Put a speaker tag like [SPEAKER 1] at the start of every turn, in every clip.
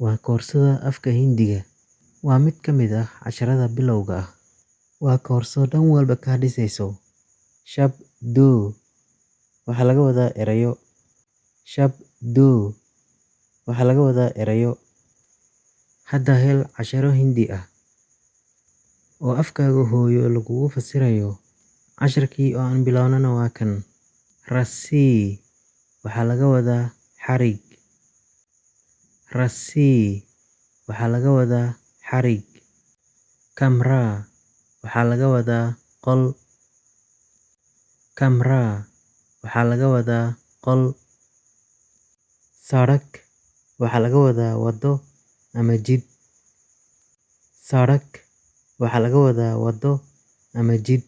[SPEAKER 1] Waa koorsada afka Hindiga. Waa mid ka mid ah casharrada bilowga ah. Waa koorso dhan walba ka dhisayso. Shabdo waxaa laga wadaa erayo. Shabdo waxaa laga wadaa erayo. Hadda hel casharo Hindi ah oo afkaaga hooyo lagugu fasirayo. Casharkii oo aan bilownana waa kan. Rassi waxaa laga wadaa xarig. Rassi waxaa laga wadaa xarig. Kamra waxaa laga wadaa qol. Kamra waxaa laga wadaa qol. Sarak waxaa laga wadaa waddo ama jid. Sarak waxaa laga wadaa waddo ama jid.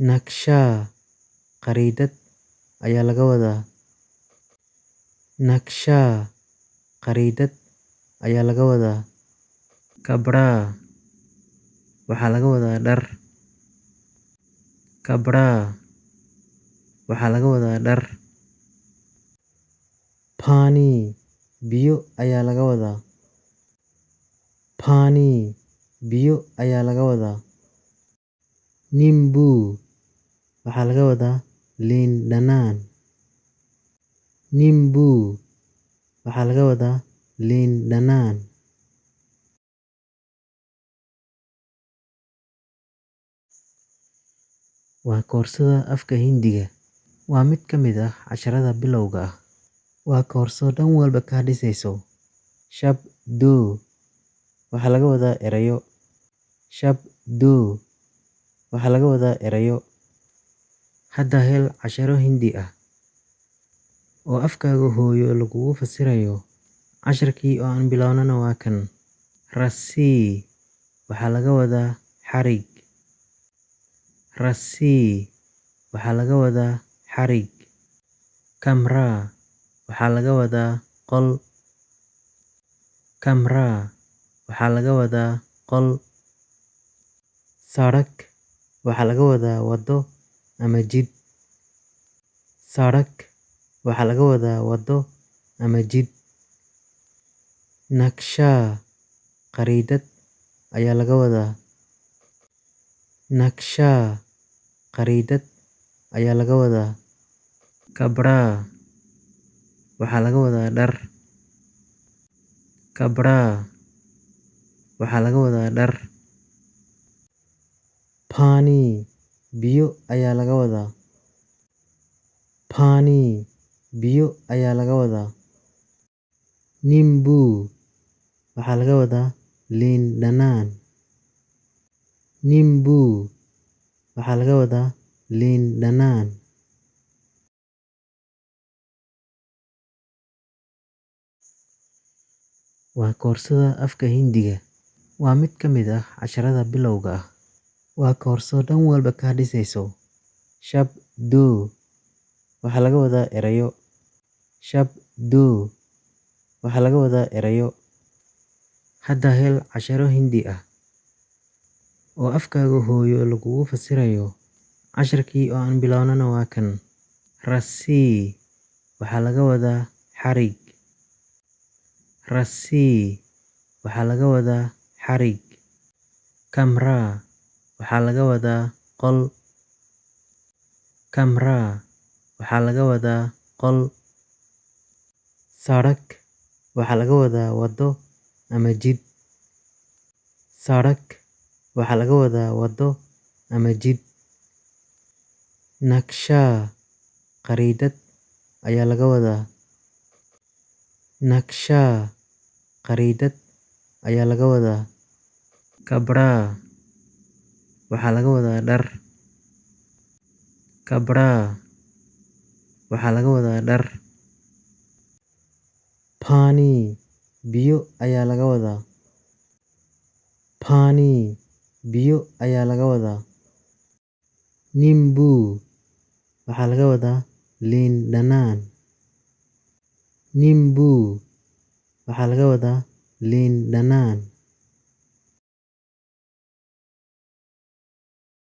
[SPEAKER 1] Naksha qariidad ayaa laga wadaa. Naksha qariidad ayaa laga wadaa. Kabra waxaa laga wadaa dhar. Kabra waxaa laga wadaa dhar. Pani biyo ayaa laga wadaa. Pani biyo ayaa laga wadaa. Nimbu waxaa laga wadaa liin dhanaan. Nimbu waxaa laga wadaa liin dhanaan. Waa koorsada afka Hindiga. Waa mid ka mid ah casharrada bilowga ah. Waa koorso dhan walba ka dhisayso. Shabdo waxaa laga wadaa erayo. Shabdo waxaa laga wadaa erayo. Hadda hel casharo Hindi ah oo afkaaga hooyo lagugu fasirayo. Casharkii oo aan bilownana waa kan. Rassi waxaa laga wadaa xarig. Rassi waxaa laga wadaa xarig. Kamra waxaa laga wadaa qol. Kamra waxaa laga wadaa qol. Sarak waxaa laga wadaa waddo ama jid. Sarak waxaa laga wadaa waddo ama jid. Naksha qariidad ayaa laga wadaa. Naksha qariidad ayaa laga wadaa. Kabra waxaa laga wadaa dhar. Kabra waxaa laga wadaa dhar. Pani biyo ayaa laga wadaa. Pani biyo ayaa laga wadaa. Nimbu waxaa laga wadaa liin dhanaan. Nimbu waxaa laga wadaa liin dhanaan. Waa koorsada afka Hindiga. Waa mid ka mid ah casharrada bilowga ah. Waa koorso dhan walba ka dhisayso. Shabdo waxaa laga wadaa erayo. Shabdo waxaa laga wadaa erayo. Hadda hel casharo Hindi ah oo afkaaga hooyo lagugu fasirayo. Casharkii oo aan bilownana waa kan. Rassi waxaa laga wadaa xarig. Rassi waxaa laga wadaa xarig. Kamra waxaa laga wadaa qol. Kamra waxaa laga wadaa qol. Sarak waxaa laga wadaa waddo ama jid. Sarak waxaa laga wadaa waddo ama jid. Naksha qariidad ayaa laga wadaa. Naksha qariidad ayaa laga wadaa. Kabra waxaa laga wadaa dhar. Kabra waxaa laga wadaa dhar. Pani biyo ayaa laga wadaa. Pani biyo ayaa laga wadaa. Nimbu waxaa laga wadaa liin dhanaan. Nimbu waxaa laga wadaa liin dhanaan.